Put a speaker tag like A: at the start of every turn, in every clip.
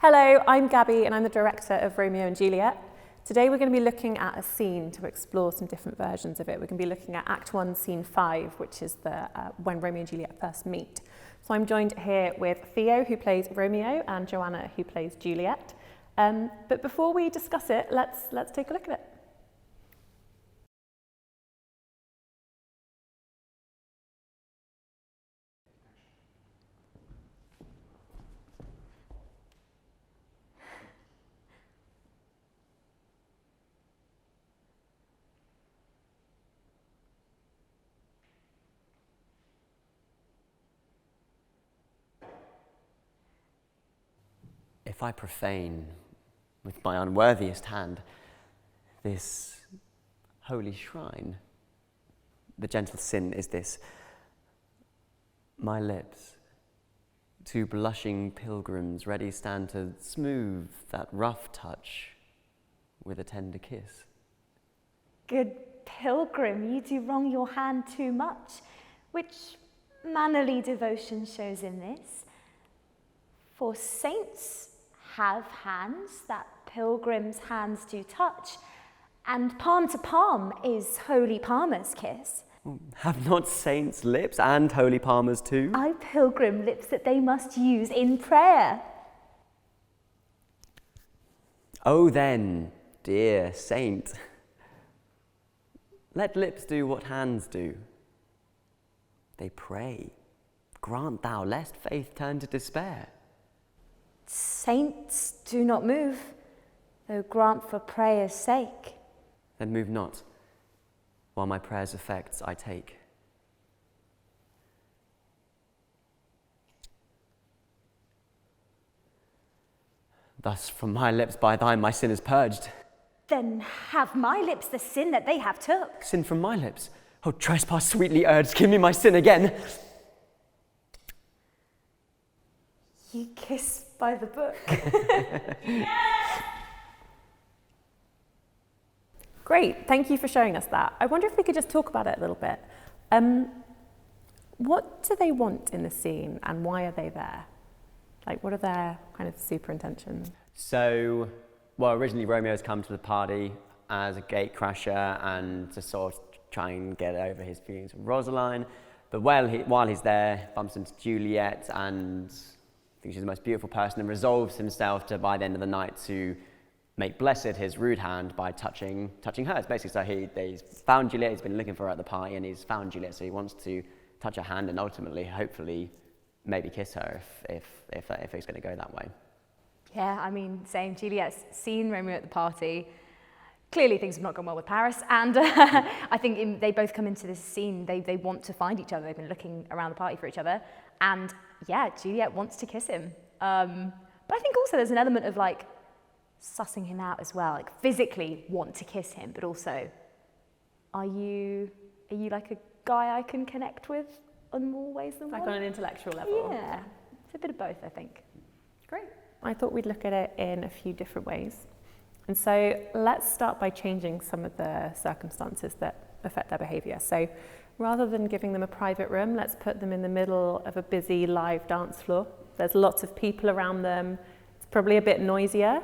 A: Hello, I'm Gabby and I'm the director of Romeo and Juliet. Today we're going to be looking at a scene to explore some different versions of it. We're going to be looking at Act 1, Scene 5, which is when Romeo and Juliet first meet. So I'm joined here with Theo, who plays Romeo, and Joanna, who plays Juliet. But before we discuss it, let's take a look at it.
B: If I profane with my unworthiest hand this holy shrine, the gentle sin is this: my lips, two blushing pilgrims, ready stand to smooth that rough touch with a tender kiss.
C: Good pilgrim, you do wrong your hand too much, which mannerly devotion shows in this. For saints have hands that pilgrims' hands do touch, and palm to palm is holy palmer's kiss.
B: Have not saints lips and holy palmers too?
C: I pilgrim lips that they must use in prayer.
B: Oh then, dear saint, let lips do what hands do. They pray, grant thou lest faith turn to despair.
C: Saints do not move, though grant for prayer's sake.
B: Then move not, while my prayer's effects I take. Thus from my lips by thine my sin is purged.
C: Then have my lips the sin that they have took.
B: Sin from my lips? Oh, trespass sweetly urged, give me my sin again.
C: You kiss by the book.
A: Great, thank you for showing us that. I wonder if we could just talk about it a little bit. What do they want in the scene and why are they there? Like, what are their kind of super intentions?
B: So, well, originally Romeo's come to the party as a gatecrasher and to sort of try and get over his feelings with Rosaline. But while he's there, bumps into Juliet and I think she's the most beautiful person, and resolves himself to, by the end of the night, to make blessed his rude hand by touching hers, basically. So he's found Juliet, he's been looking for her at the party, and he's found Juliet, so he wants to touch her hand and ultimately, hopefully, maybe kiss her if it's going to go that way.
C: Yeah, I mean, same. Juliet's seen Romeo at the party. Clearly things have not gone well with Paris, and I think they both come into this scene, they want to find each other. They've been looking around the party for each other, and yeah, Juliet wants to kiss him. But I think also there's an element of like sussing him out as well, like physically want to kiss him, but also, are you like a guy I can connect with on more ways than one?
A: Like on an intellectual level?
C: Yeah, it's a bit of both, I think.
A: Great. I thought we'd look at it in a few different ways. And so let's start by changing some of the circumstances that affect their behaviour. So rather than giving them a private room, let's put them in the middle of a busy live dance floor. There's lots of people around them. It's probably a bit noisier.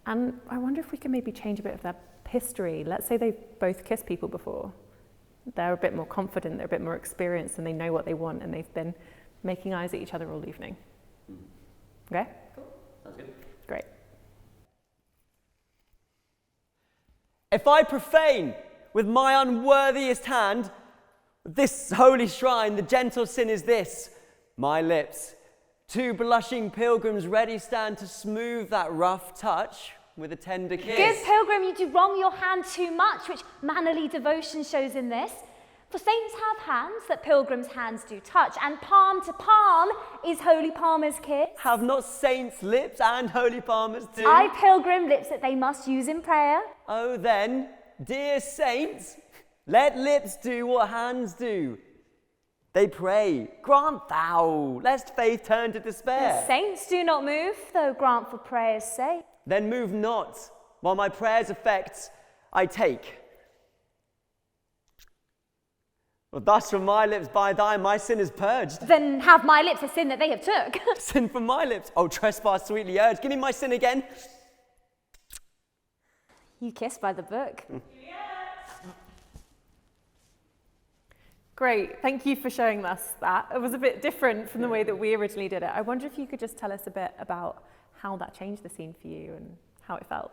A: And I wonder if we can maybe change a bit of their history. Let's say they've both kissed people before. They're a bit more confident, they're a bit more experienced, and they know what they want, and they've been making eyes at each other all evening. Okay?
B: Cool, sounds good.
A: Great.
B: If I profane with my unworthiest hand this holy shrine, the gentle sin is this: my lips, two blushing pilgrims, ready stand to smooth that rough touch with a tender kiss.
C: Good pilgrim, you do wrong your hand too much, which mannerly devotion shows in this. For saints have hands that pilgrims' hands do touch, and palm to palm is holy palmer's kiss.
B: Have not saints lips and holy palmers too?
C: I pilgrim lips that they must use in prayer.
B: Oh then, dear saints, let lips do what hands do. They pray, grant thou, lest faith turn to despair.
C: The saints do not move, though grant for prayer's sake.
B: Then move not, while my prayer's effects I take. Well, thus from my lips by thine my sin is purged.
C: Then have my lips the sin that they have took.
B: Sin from my lips, oh trespass sweetly urged. Give me my sin again.
C: You kiss by the book.
A: Great, thank you for showing us that. It was a bit different from the way that we originally did it. I wonder if you could just tell us a bit about how that changed the scene for you and how it felt.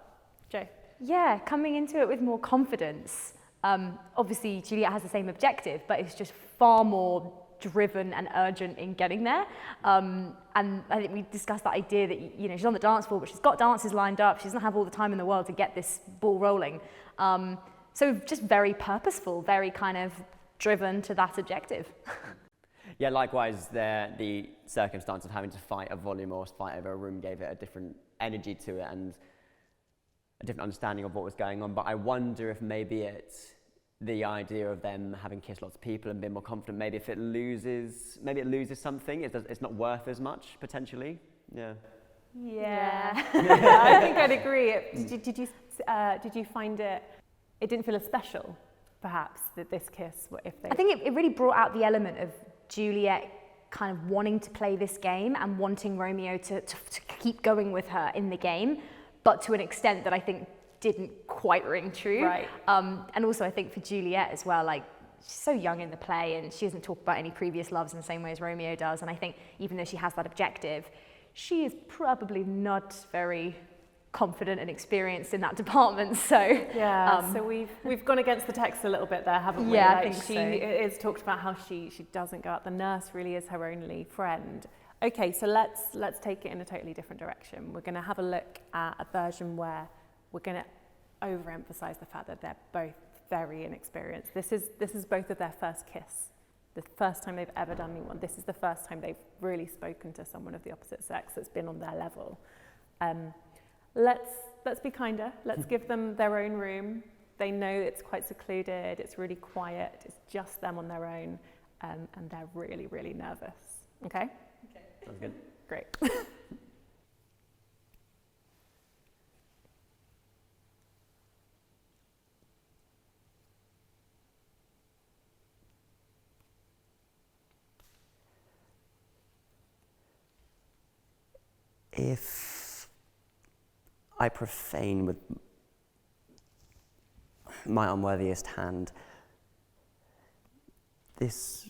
A: Jo?
C: Yeah, coming into it with more confidence. Obviously, Juliet has the same objective, but it's just far more driven and urgent in getting there. And I think we discussed that idea that, she's on the dance floor, but she's got dances lined up. She doesn't have all the time in the world to get this ball rolling. So just very purposeful, very kind of driven to that objective.
B: Yeah, likewise, the circumstance of having to fight a volume or fight over a room gave it a different energy to it and a different understanding of what was going on. But I wonder if maybe it's the idea of them having kissed lots of people and being more confident, maybe if it loses something, it's not worth as much, potentially. Yeah.
C: Yeah.
A: I think I'd agree. Did you find it didn't feel as special, perhaps, that this kiss,
C: I think it really brought out the element of Juliet kind of wanting to play this game and wanting Romeo to keep going with her in the game, but to an extent that I think didn't quite ring true.
A: Right.
C: And also I think for Juliet as well, like, she's so young in the play and she doesn't talk about any previous loves in the same way as Romeo does. And I think even though she has that objective, she is probably not very confident and experienced in that department. So
A: yeah, so we've gone against the text a little bit there, haven't we?
C: Yeah,
A: like
C: I think
A: she
C: so.
A: is talked about how she doesn't go out. The nurse really is her only friend. Okay, so let's take it in a totally different direction. We're going to have a look at a version where we're going to overemphasize the fact that they're both very inexperienced. This is both of their first kiss. The first time they've ever done one. This is the first time they've really spoken to someone of the opposite sex that's been on their level. Let's be kinder. Let's give them their own room. They know it's quite secluded. It's really quiet. It's just them on their own, and they're really, really nervous. Okay?
B: Sounds good.
A: Great.
B: If I profane with my unworthiest hand this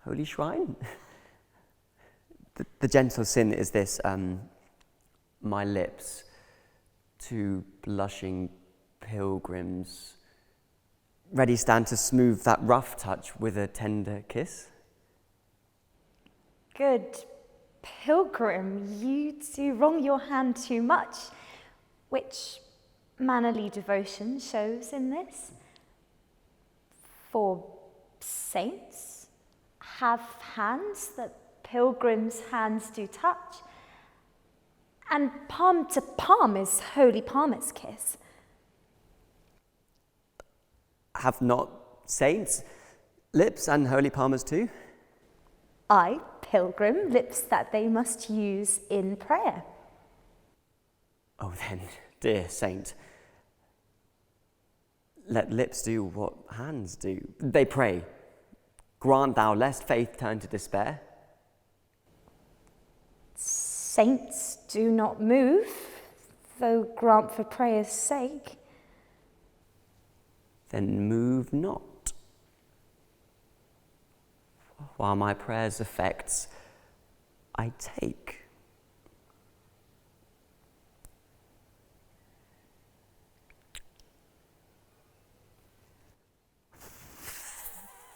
B: holy shrine, the gentle sin is this, my lips to blushing pilgrims ready stand to smooth that rough touch with a tender kiss.
C: Good pilgrim, you do wrong your hand too much. Which mannerly devotion shows in this? For saints have hands that pilgrims' hands do touch, and palm to palm is holy palmer's kiss.
B: Have not saints lips and holy palmers too?
C: I, pilgrim, lips that they must use in prayer.
B: Oh then, dear saint, let lips do what hands do. They pray, grant thou lest faith turn to despair.
C: Saints do not move, though grant for prayer's sake.
B: Then move not, while my prayer's effects I take.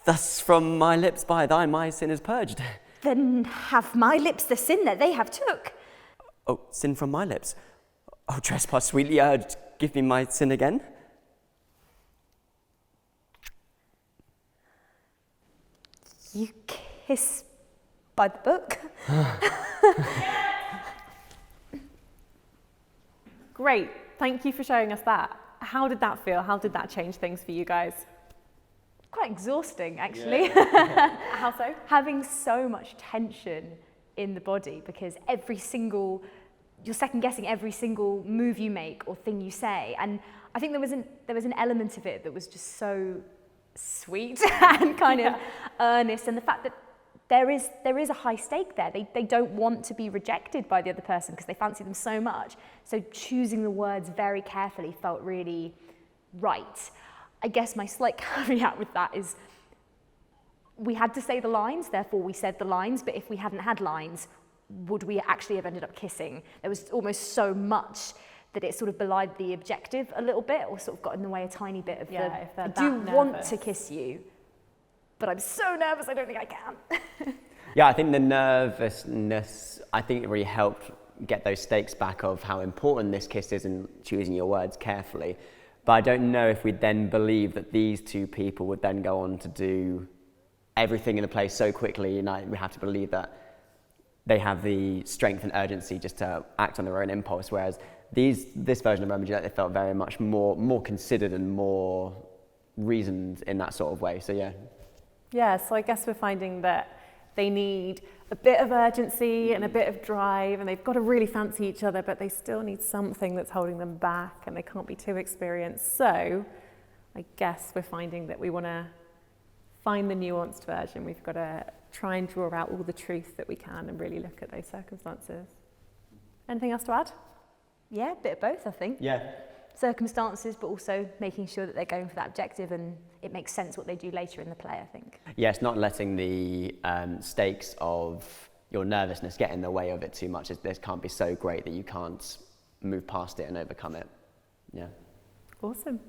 B: Thus from my lips by thine my sin is purged.
C: Then have my lips the sin that they have took.
B: Oh, sin from my lips. Oh, trespass sweetly urged, give me my sin again.
C: You kiss by the book.
A: Great. Thank you for showing us that. How did that feel? How did that change things for you guys?
C: Quite exhausting, actually.
A: How so?
C: Having so much tension in the body because you're second guessing every single move you make or thing you say. And I think there was an element of it that was just so sweet and kind of earnest, and the fact that there is a high stake there. They don't want to be rejected by the other person because they fancy them so much. So choosing the words very carefully felt really right. I guess my slight caveat with that is we had to say the lines, therefore we said the lines, but if we hadn't had lines, would we actually have ended up kissing? There was almost so much that it sort of belied the objective a little bit, or sort of got in the way a tiny bit of I do want to kiss you, but I'm so nervous I don't think I can.
B: Yeah, I think the nervousness, I think it really helped get those stakes back of how important this kiss is and choosing your words carefully. But I don't know if we then believe that these two people would then go on to do everything in the play so quickly, and we have to believe that they have the strength and urgency just to act on their own impulse, whereas this version of Romeo and Juliet, they felt very much more considered and more reasoned in that sort of way. So
A: yeah, so I guess we're finding that they need a bit of urgency and a bit of drive, and they've got to really fancy each other, but they still need something that's holding them back, and they can't be too experienced. So I guess we're finding that we want to find the nuanced version. We've got to try and draw out all the truth that we can and really look at those circumstances. Anything else to add?
C: Yeah, a bit of both, I think.
B: Yeah.
C: Circumstances, but also making sure that they're going for that objective and it makes sense what they do later in the play, I think.
B: Yes, not letting the stakes of your nervousness get in the way of it too much. This can't be so great that you can't move past it and overcome it. Yeah.
A: Awesome.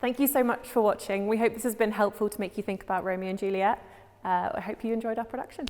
A: Thank you so much for watching. We hope this has been helpful to make you think about Romeo and Juliet. I hope you enjoyed our production.